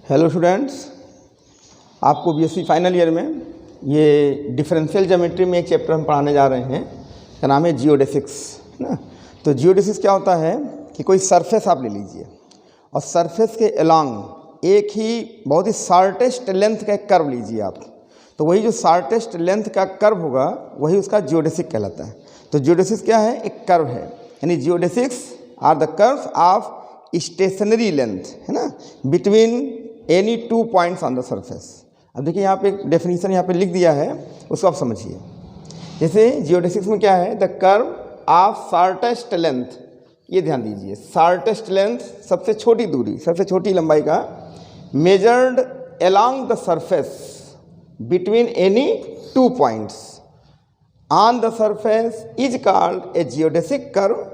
Hello students, आपको BSc final year में ये डिफरेंशियल ज्योमेट्री में एक चैप्टर हम पढ़ाने जा रहे हैं। का नाम है जियोडेसिक्स, है ना। तो जियोडेसिक्स क्या होता है कि कोई सरफेस आप ले लीजिए और सरफेस के अलोंग एक ही बहुत ही शॉर्टेस्ट लेंथ का एक कर्व लीजिए आप। तो वही जो शॉर्टेस्ट लेंथ का कर्व होगा वही उसका जियोडेसिक कहलाता है। तो जियोडेसिक्स क्या है? एक कर्व है, यानी geodesics are the curve of stationary length, है ना, between any two points on the surface. अब देखिए यहाँ पे एक डेफिनेशन यहाँ पे लिख दिया है, उसको आप समझिए। जैसे जियोडेसिक्स में क्या है? The curve of shortest length, ये ध्यान दीजिए, शॉर्टेस्ट लेंथ सबसे छोटी दूरी, सबसे छोटी लंबाई का, measured along the surface between any two points on the surface is called a geodesic curve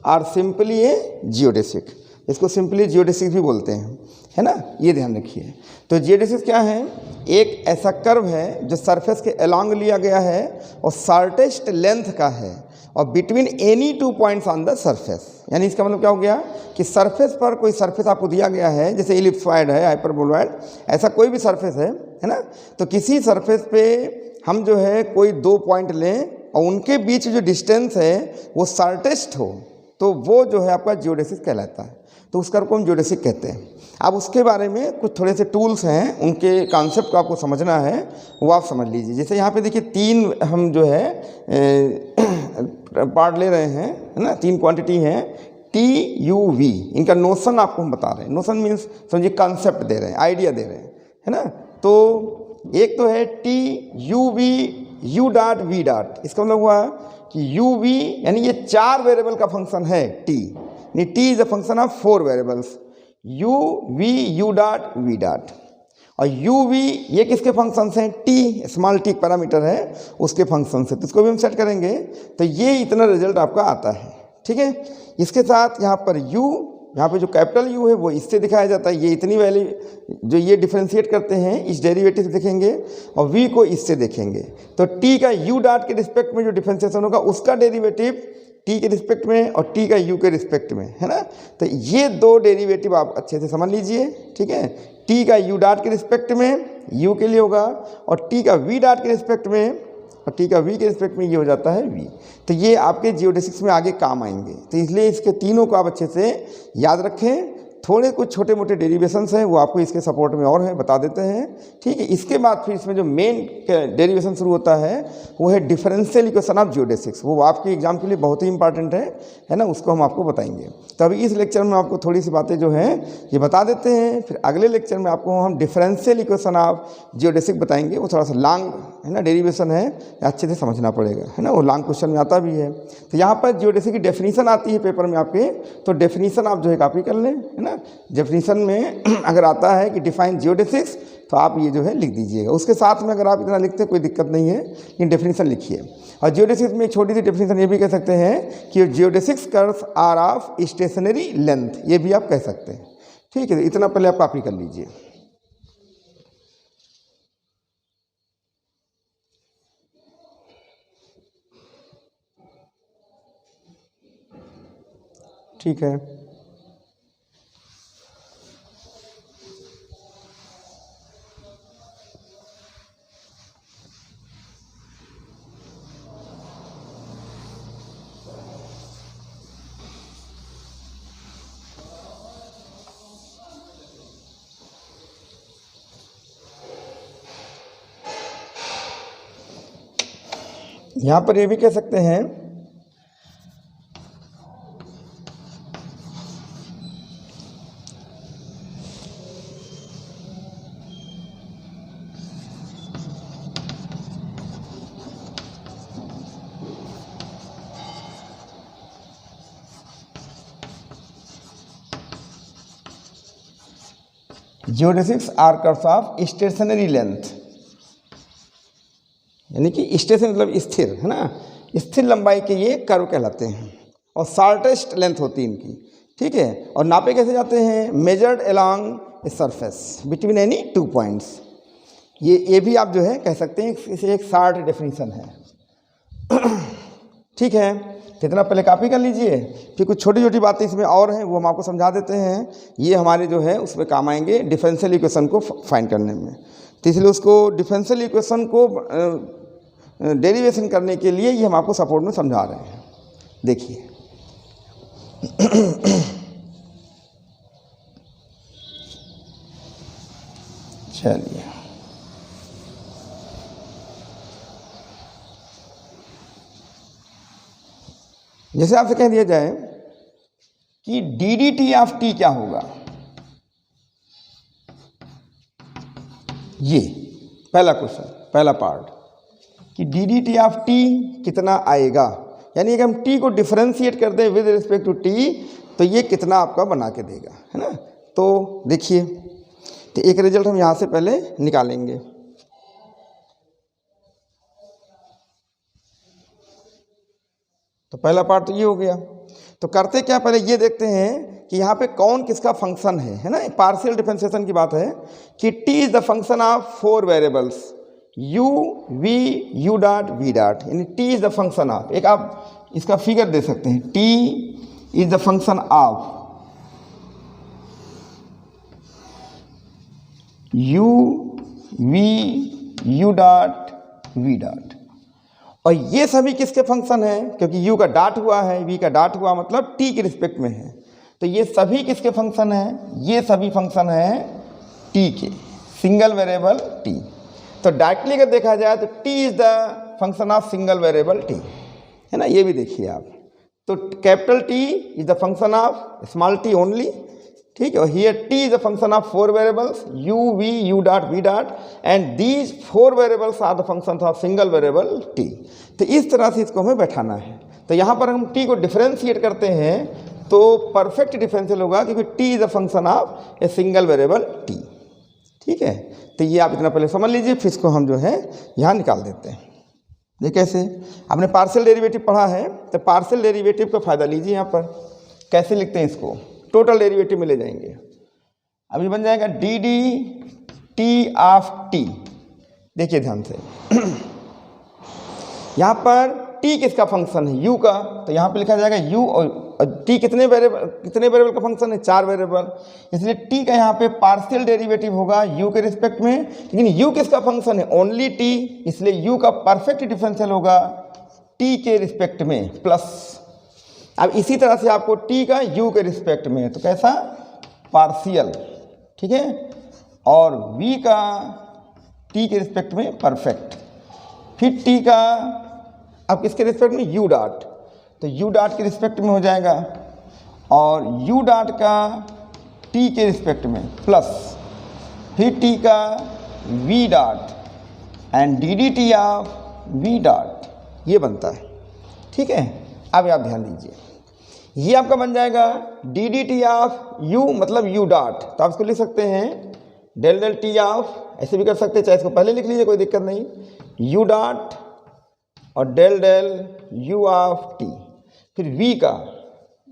और सिंपली ए जियोडेसिक। इसको सिंपली जियोडेसिक भी बोलते हैं, है ना, ये ध्यान रखिए। तो जियोडेसिक्स क्या है? एक ऐसा कर्व है जो सरफेस के अलोंग लिया गया है और शॉर्टेस्ट लेंथ का है और between any two points on the surface. यानी इसका मतलब क्या हो गया कि सरफेस पर कोई सरफेस आपको दिया गया है, जैसे इलिप्सॉइड है, हाइपरबोलॉइड, ऐसा कोई भी सरफेस है ना। तो किसी सरफेस पे हम जो है कोई दो पॉइंट लें और उनके बीच जो डिस्टेंस है वो शॉर्टेस्ट हो, तो वो जो है आपका जियोडेसिक्स कहलाता है। तो उस कर्व को हम जियोडेसिक कहते हैं। अब उसके बारे में कुछ थोड़े से टूल्स हैं, उनके कॉन्सेप्ट को आपको समझना है, वो आप समझ लीजिए। जैसे यहाँ पे देखिए तीन हम जो है पार्ट ले रहे हैं, है ना, तीन क्वांटिटी हैं, टी यू वी। इनका नोशन आपको हम बता रहे हैं। नोशन मीन्स समझिए कॉन्सेप्ट दे रहे हैं, आइडिया दे रहे हैं, है ना। तो एक तो है T U V U dot V dot. इसका मतलब हुआ कि यू वी यानी ये चार वेरिएबल का फंक्शन है T, T is a function of four variables, U V U dot V dot. और यू वी ये किसके फंक्शंस हैं? टी, स्मॉल टी पैरामीटर है, उसके फंक्शंस है। तो इसको भी हम सेट करेंगे तो ये इतना रिजल्ट आपका आता है, ठीक है। इसके साथ यहाँ पर यू, यहाँ पे जो कैपिटल यू है वो इससे दिखाया जाता है, ये इतनी वैल्यू जो ये डिफरेंशिएट करते हैं इस डेरिवेटिव देखेंगे और वी को इससे देखेंगे। तो टी का यू डॉट के रिस्पेक्ट में जो डिफरेंशिएशन होगा उसका डेरिवेटिव टी के रिस्पेक्ट में और टी का यू के रिस्पेक्ट में, है ना। तो ये दो डेरिवेटिव आप अच्छे से समझ लीजिए, ठीक है। टी का यू डॉट के रिस्पेक्ट में यू के लिए होगा और टी का वी डॉट के रिस्पेक्ट में और टी का वी के रिस्पेक्ट में ये हो जाता है वी। तो ये आपके जियोडेसिक्स में आगे काम आएंगे। तो इसलिए इसके तीनों को आप अच्छे से याद रखें। थोड़े कुछ छोटे मोटे डेरिवेशंस हैं वो आपको इसके सपोर्ट में और हैं, बता देते हैं, ठीक है। इसके बाद फिर इसमें जो मेन डेरिवेशन शुरू होता है वो है डिफरेंशियल इक्वेशन ऑफ जियोडेसिक्स। वो आपके एग्जाम के लिए बहुत ही इंपॉर्टेंट है ना, उसको हम आपको बताएंगे। तो अभी इस लेक्चर में आपको थोड़ी सी बातें जो हैं ये बता देते हैं, फिर अगले लेक्चर में आपको हम डिफरेंशियल इक्वेशन ऑफ जियोडेसिक बताएंगे। वो थोड़ा सा लॉन्ग है ना डेरिवेशन है, अच्छे से समझना पड़ेगा, है ना, वो लॉन्ग क्वेश्चन में आता भी है। तो यहाँ पर जियोडेसिक की डेफिनीशन आती है पेपर में आपके, तो डेफिनीशन आप जो है कॉपी कर लें, है ना। डेफिनीशन में अगर आता है कि डिफाइन जियोडेसिक्स तो आप ये जो है लिख दीजिएगा। उसके साथ में अगर आप इतना लिखते हैं कोई दिक्कत नहीं है, लेकिन डेफिनीशन लिखिए। और जियोडेसिक्स में एक छोटी सी डेफिनीशन ये भी कह सकते हैं कि geodesics curves are of stationary length, ये भी आप कह सकते हैं, ठीक है। इतना पहले आप कॉपी कर लीजिए। ठीक है, यहाँ पर ये भी कह सकते हैं geodesics are curves of stationary length, यानी कि स्टेशन मतलब स्थिर, है ना, स्थिर लंबाई के ये कर्व कहलाते हैं और शॉर्टेस्ट लेंथ होती है इनकी, ठीक है। और नापे कैसे जाते हैं? Measured along a surface between any two points. ये भी आप जो है कह सकते हैं इसे एक शॉर्ट डेफिनेशन है। ठीक है, कितना पहले कॉपी कर लीजिए, फिर कुछ छोटी छोटी बातें इसमें और हैं वो हम आपको समझा देते हैं। ये हमारे जो है उसमें काम आएंगे डिफरेंशियल इक्वेशन को फाइंड करने में। तो इसलिए उसको डिफरेंशियल इक्वेशन को डेरिवेशन करने के लिए ये हम आपको सपोर्ट में समझा रहे हैं। देखिए चलिए, जैसे आपसे कह दिया जाए कि D d t of T क्या होगा, ये पहला क्वेश्चन, पहला पार्ट कि D d t of T कितना आएगा, यानी अगर हम टी को डिफरेंशिएट कर दें विद रिस्पेक्ट टू टी तो ये कितना आपका बना के देगा, है ना। तो देखिए, तो एक रिजल्ट हम यहाँ से पहले निकालेंगे। तो पहला पार्ट तो ये हो गया। तो करते क्या, पहले ये देखते हैं कि यहाँ पे कौन किसका फंक्शन है ना। पार्शियल डिफरेंशिएशन की बात है कि T is the function of 4 variables u v u dot v dot, यानी T is the function of, एक आप इसका फिगर दे सकते हैं, T is the function of u v u dot v dot. और ये सभी किसके फंक्शन हैं, क्योंकि u का डॉट हुआ है, v का डॉट हुआ, मतलब t के रिस्पेक्ट में है। तो ये सभी किसके फंक्शन हैं, ये सभी फंक्शन हैं t के, सिंगल वेरिएबल t। तो डायरेक्टली अगर देखा जाए तो t is the function of single variable t, है ना। ये भी देखिए आप, तो capital T is the function of small t only, ठीक है। और here t is the function of 4 variables u v u dot v dot, and these 4 variables are the function of single variable t। तो इस तरह से इसको हमें बैठाना है। तो यहाँ पर हम t को डिफरेंशिएट करते हैं तो परफेक्ट डिफरेंशियल होगा, क्योंकि t is the function of a single variable t, ठीक है। तो ये आप इतना पहले समझ लीजिए, फिर इसको हम जो है यहाँ निकाल देते हैं। ये कैसे, आपने पार्शियल डेरिवेटिव पढ़ा है, तो पार्शियल डेरिवेटिव का फ़ायदा लीजिए। यहाँ पर कैसे लिखते हैं इसको, टोटल डेरिवेटिव में ले जाएंगे। अभी बन जाएगा d d t of T. देखिए ध्यान से, यहाँ पर t किसका फंक्शन है, u का, तो यहाँ पे लिखा जाएगा u, और t कितने वेरिएबल का फंक्शन है, 4 वेरिएबल, इसलिए t का यहाँ पे पार्शियल डेरिवेटिव होगा u के रिस्पेक्ट में। लेकिन u किसका फंक्शन है, ओनली t, इसलिए u का परफेक्ट डिफरेंशियल होगा t के रिस्पेक्ट में प्लस। अब इसी तरह से आपको t का u के रिस्पेक्ट में, तो कैसा, पार्शियल, ठीक है, और v का t के रिस्पेक्ट में परफेक्ट, फिर t का अब किसके रिस्पेक्ट में, u डॉट, तो u डॉट के रिस्पेक्ट में हो जाएगा, और u डॉट का t के रिस्पेक्ट में प्लस, फिर t का v dot, and d d t of v dot, ये बनता है, ठीक है। अब आप ध्यान दीजिए, ये आपका बन जाएगा d d t of u, मतलब u डॉट, तो आप इसको लिख सकते हैं डेल डेल टी ऑफ, ऐसे भी कर सकते हैं, चाहे इसको पहले लिख लीजिए, कोई दिक्कत नहीं, u डॉट और del del u of t, फिर v का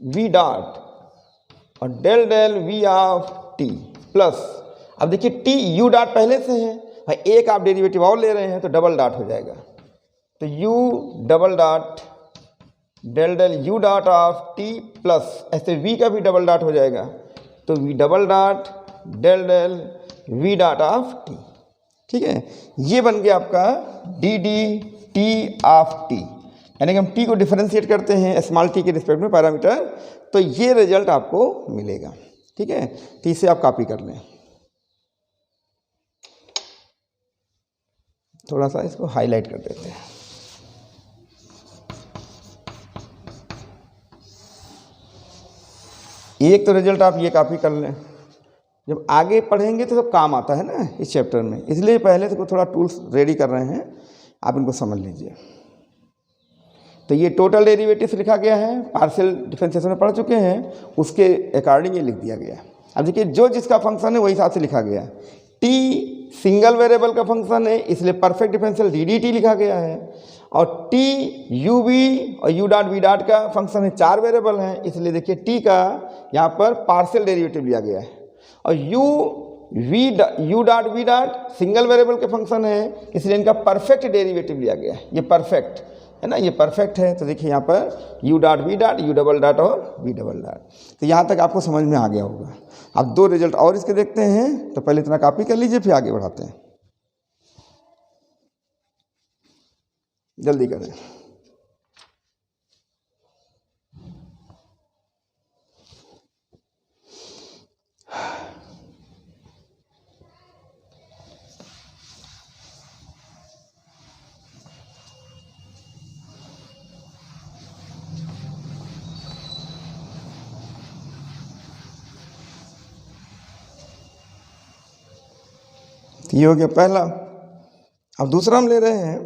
v डॉट और del del v of t plus, अब देखिए t u डॉट पहले से है भाई, एक आप डेरिवेटिव और ले रहे हैं तो डबल डॉट हो जाएगा, तो u double dot del del u dot of t plus, ऐसे v का भी डबल डॉट हो जाएगा, तो v double dot del del v dot of t, ठीक है। ये बन गया आपका d d t of t, यानी कि हम टी को डिफरेंशिएट करते हैं स्मॉल टी के रिस्पेक्ट में पैरामीटर, तो ये रिजल्ट आपको मिलेगा, ठीक है। तो इसे आप कॉपी कर लें, थोड़ा सा इसको हाईलाइट कर देते हैं। एक तो रिजल्ट आप ये कॉपी कर लें, जब आगे पढ़ेंगे तो सब काम आता है ना इस चैप्टर में, इसलिए पहले से थोड़ा टूल्स रेडी कर रहे हैं, आप इनको समझ लीजिए। तो ये टोटल डेरिवेटिव्स लिखा गया है, पार्शियल डिफरेंशिएशन में पढ़ चुके हैं, उसके अकॉर्डिंग ये लिख दिया गया। अब देखिए जो जिसका फंक्शन है वही हिसाब से लिखा गया। टी सिंगल वेरिएबल का फंक्शन है, इसलिए perfect differential D d T लिखा गया है, और टी यू वी और यू डॉट वी डॉट का फंक्शन है, 4 वेरिएबल हैं, इसलिए देखिए टी का यहाँ पर पार्शियल डेरिवेटिव लिया गया है, और you dot V dot single variable के फंक्शन है, इसलिए इनका परफेक्ट डेरिवेटिव लिया गया है, ये परफेक्ट, है ना, ये परफेक्ट है। तो देखिए यहाँ पर u dot v dot u double dot और v डबल डॉट। तो यहाँ तक आपको समझ में आ गया होगा। अब 2 रिजल्ट और इसके देखते हैं, तो पहले इतना कॉपी कर लीजिए, फिर आगे बढ़ाते हैं। जल्दी करें। ये हो गया पहला। अब दूसरा हम ले रहे हैं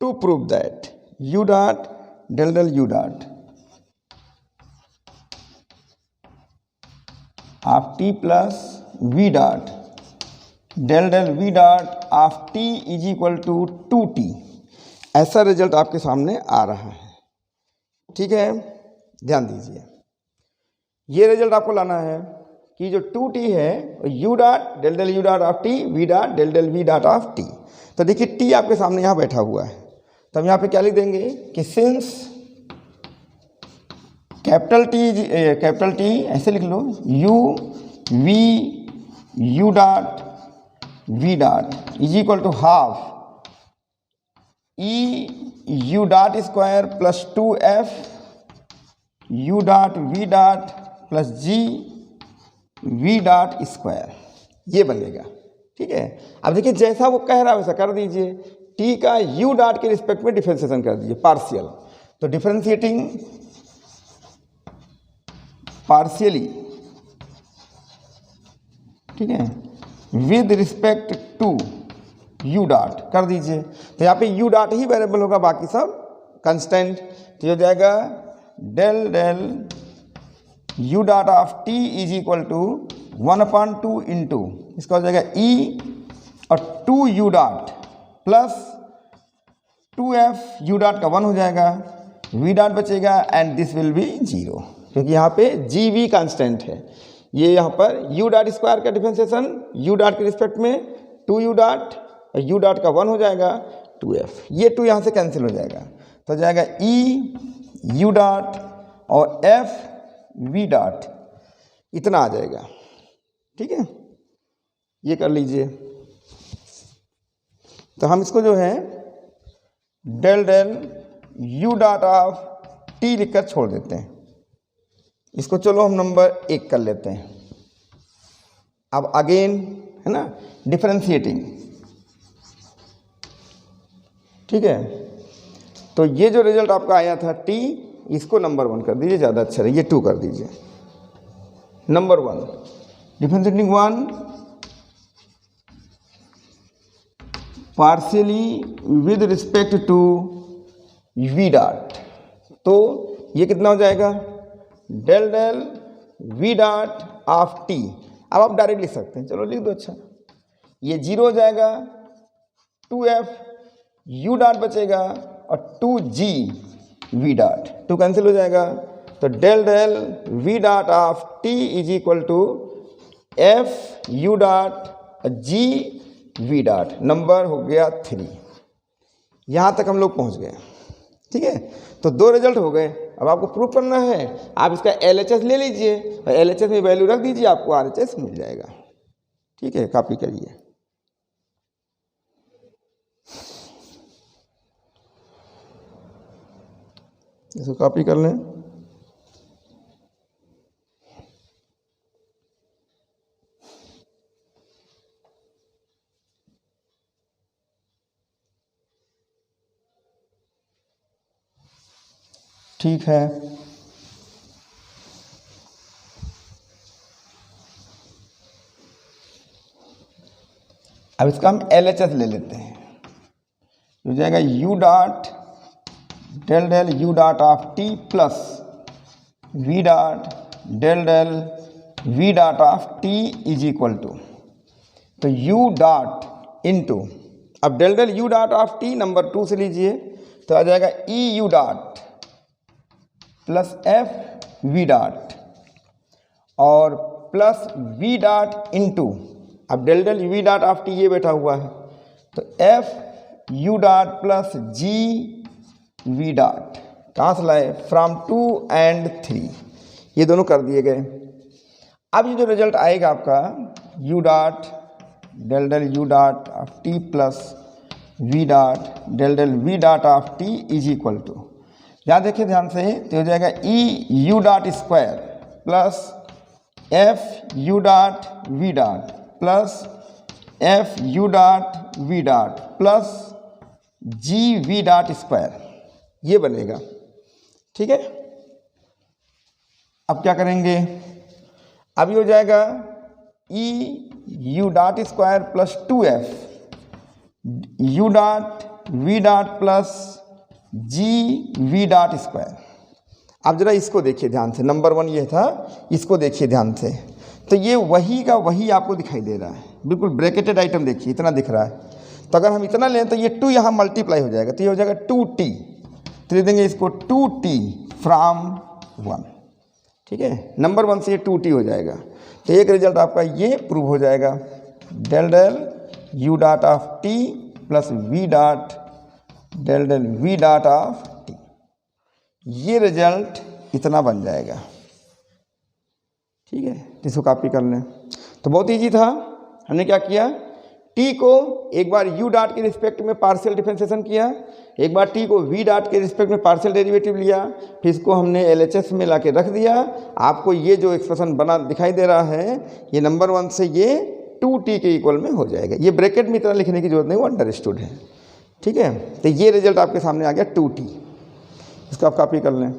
to prove that u dot del del u dot of t plus v dot del del v dot of t is equal to 2t। ऐसा रिजल्ट आपके सामने आ रहा है। ठीक है, ध्यान दीजिए, ये रिजल्ट आपको लाना है कि जो 2t है u dot del del u dot of t v dot del del v dot of t। तो देखिए t आपके सामने यहाँ बैठा हुआ है, तो हम यहाँ पे क्या लिख देंगे कि सिंस कैपिटल T ऐसे लिख लो u v u dot v dot is equal to half e u dot square plus 2f u dot v dot plus g v dot square, ये बनेगा। ठीक है, अब देखिए जैसा वो कह रहा है वैसा कर दीजिए। t का u डॉट के रिस्पेक्ट में डिफरेंशिएशन कर दीजिए, पार्शियल। तो डिफरेंशिएटिंग पार्शियली, ठीक है, with respect to u dot कर दीजिए। तो यहाँ पे u डॉट ही वेरिएबल होगा, बाकी सब कांस्टेंट। तो हो जाएगा del del u dot of t is equal to 1/2 into इसका हो जाएगा e और 2u dot plus 2f u dot का 1 हो जाएगा, v डॉट बचेगा एंड दिस विल बी 0, क्योंकि यहाँ पे gv कांस्टेंट है। ये यहाँ पर u डॉट स्क्वायर का डिफरेंशिएशन u डॉट के रिस्पेक्ट में 2u डॉट, u डॉट का 1 हो जाएगा 2f, ये 2 यहाँ से कैंसिल हो जाएगा। तो हो जाएगा e u डॉट और f v डॉट, इतना आ जाएगा। ठीक है, ये कर लीजिए। तो हम इसको जो है del del u dot of t लिखकर छोड़ देते हैं। इसको चलो हम नंबर 1 कर लेते हैं। अब अगेन है ना डिफरेंशिएटिंग। ठीक है, तो ये जो रिजल्ट आपका आया था t, इसको नंबर 1 कर दीजिए, ज़्यादा अच्छा है। ये 2 कर दीजिए। Number 1 differentiating 1 partially with respect to v dot, तो ये कितना हो जाएगा del del v dot of t। अब आप डायरेक्ट लिख सकते हैं, चलो लिख दो। अच्छा, ये 0 हो जाएगा, 2f u डॉट बचेगा और 2g v डॉट, 2 कैंसिल हो जाएगा। तो del del v dot of t is equal to f u dot g v dot. Number हो गया 3। यहाँ तक हम लोग पहुँच गए। ठीक है, तो 2 रिजल्ट हो गए। अब आपको प्रूफ करना है, आप इसका LHS ले लीजिए और LHS में वैल्यू रख दीजिए, आपको RHS मिल जाएगा। ठीक है, कॉपी करिए। इसको कॉपी कर लें। ठीक है, अब इसका हम LHS ले लेते हैं। हो जाएगा u dot del del u dot of t plus v dot del del v dot of t is equal to, तो u डॉट इंटू, अब del del u dot of t number 2 से लीजिए, तो आ जाएगा e u dot plus f v dot और plus we dot into, अब del del we dot of t ये बैठा हुआ है, तो f you dot plus G V dot, कहाँ से लाए, फ्रॉम 2 and 3, ये दोनों कर दिए गए। अब ये जो रिजल्ट आएगा आपका U dot del del you dot of T plus we dot del del we dot of T is equal to, यहाँ देखिए ध्यान से, तो हो जाएगा E U dot square plus F you dot V dot plus F you dot V dot plus G V dot square, ये बनेगा। ठीक है, अब क्या करेंगे, अभी हो जाएगा E U dot square plus 2f U dot V dot plus G V dot square. आप जरा इसको देखिए ध्यान से, नंबर 1 ये था, इसको देखिए ध्यान से, तो ये वही का वही आपको दिखाई दे रहा है, बिल्कुल ब्रैकेटेड आइटम देखिए, इतना दिख रहा है। तो अगर हम इतना लें तो ये 2 यहाँ मल्टीप्लाई हो जाएगा, तो ये हो जाएगा 2t, तो लिख देंगे इसको 2t फ्रॉम 1। ठीक है, नंबर 1 से ये 2t हो जाएगा, तो एक रिजल्ट आपका ये प्रूव हो जाएगा, del del you dot of T plus we dot del del we dot of t, ये रिजल्ट इतना बन जाएगा। ठीक है, इसको कॉपी कर लें। तो बहुत ईजी था, हमने क्या किया, टी को एक बार यू डॉट के रिस्पेक्ट में पार्शियल डिफरेंशिएशन किया, एक बार टी को वी डॉट के रिस्पेक्ट में पार्शियल डेरिवेटिव लिया, फिर इसको हमने एलएचएस में लाके रख दिया। आपको ये जो एक्सप्रेशन बना दिखाई दे रहा है, ये नंबर 1 से ये 2t के इक्वल में हो जाएगा। ये ब्रैकेट में इतना लिखने की जरूरत नहीं, वो अंडरस्टूड है। ठीक है, तो ये रिजल्ट आपके सामने आ गया 2t, इसको आप कॉपी कर लें।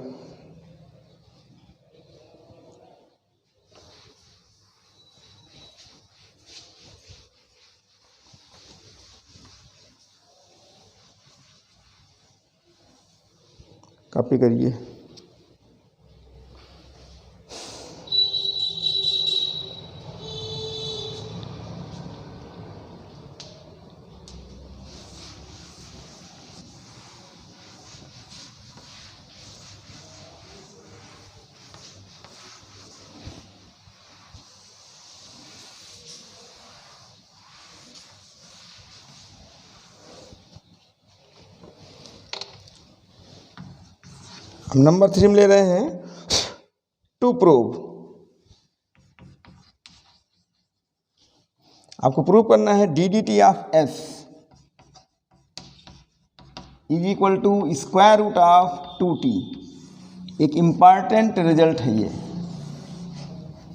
कॉपी करिए। हम नंबर 3 में ले रहे हैं, टू प्रूव, आपको प्रूव करना है d d t of s is equal to square root of 2t। एक इम्पॉर्टेंट रिजल्ट है ये।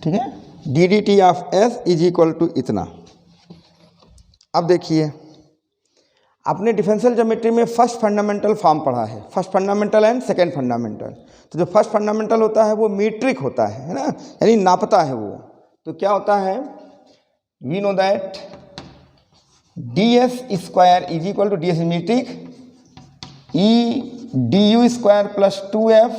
ठीक है, d d t of s is equal to इतना। अब देखिए, आपने डिफरेंशियल ज्योमेट्री में फर्स्ट फंडामेंटल फॉर्म पढ़ा है, first fundamental and second fundamental. तो जो फर्स्ट फंडामेंटल होता है वो मीट्रिक होता है ना, यानी नापता है वो। तो क्या होता है, we know that d s square is equal to d s metric e d u square plus 2f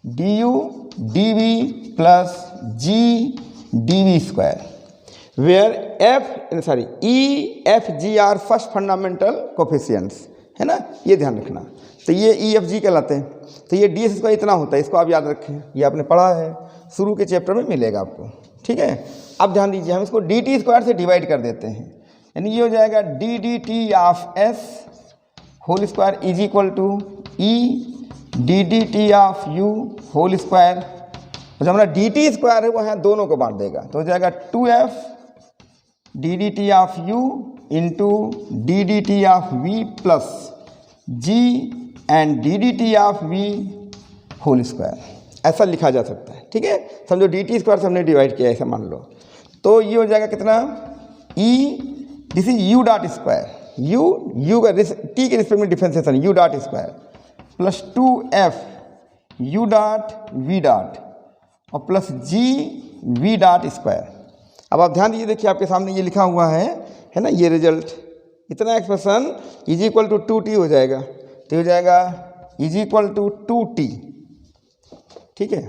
d u d v plus g d v square, where e f g are first fundamental coefficients, है ना, ये ध्यान रखना। तो ये ई f जी कहलाते हैं। तो ये डी एस स्क्वायर इतना होता है, इसको आप याद रखें, ये आपने पढ़ा है, शुरू के चैप्टर में मिलेगा आपको। ठीक है, अब ध्यान दीजिए, हम इसको डी टी स्क्वायर से डिवाइड कर देते हैं, यानी ये हो जाएगा d d t of s whole square is equal to e d d t of u whole square. जो हमारा डी टी स्क्वायर है वो यहाँ दोनों को बांट देगा, तो हो जाएगा 2f d d t of u into d d t of v plus g and d d t of v whole square, ऐसा लिखा जा सकता है। ठीक है, समझो डी टी स्क्वायर से हमने डिवाइड किया, ऐसा मान लो। तो ये हो जाएगा कितना, E this is U dot square, U का टी के रिस्पेक्ट में differentiation U dot square plus 2f U dot V dot और plus G V dot square. अब आप ध्यान दीजिए, देखिए आपके सामने ये लिखा हुआ है ना, ये रिजल्ट इतना expression is equal to 2t हो जाएगा, तो हो जाएगा इज इक्वल टू 2t। ठीक है,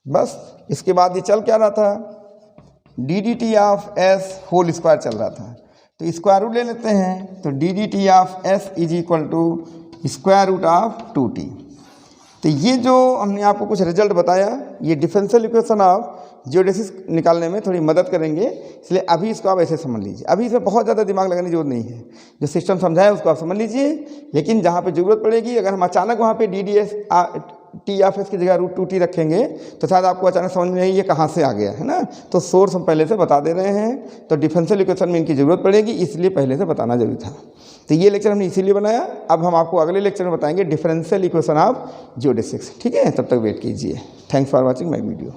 बस इसके बाद ये चल क्या रहा था, d d t of s whole square चल रहा था, तो स्क्वायर रूट ले लेते हैं, तो d d t of s is equal to square root of 2t। तो ये जो हमने आपको कुछ रिजल्ट बताया, ये डिफरेंशियल इक्वेशन ऑफ जियोडेसिस निकालने में थोड़ी मदद करेंगे, इसलिए अभी इसको आप ऐसे समझ लीजिए। अभी इसमें बहुत ज़्यादा दिमाग लगाने की जरूरत नहीं है, जो सिस्टम समझाया उसको आप समझ लीजिए। लेकिन जहाँ पे ज़रूरत पड़ेगी, अगर हम अचानक वहाँ पे DDS टी ऑफ एस की जगह √2t रखेंगे तो शायद आपको अचानक समझ में नहीं ये कहाँ से आ गया है ना। तो सोर्स हम पहले से बता दे रहे हैं, तो डिफरेंशियल इक्वेशन में इनकी ज़रूरत पड़ेगी, इसलिए पहले से बताना जरूरी था। तो ये लेक्चर हमने इसीलिए बनाया। अब हम आपको अगले लेक्चर में बताएंगे डिफरेंशियल इक्वेशन ऑफ जियोडेसिस। ठीक है, तब तक वेट कीजिए। Thanks for watching my video.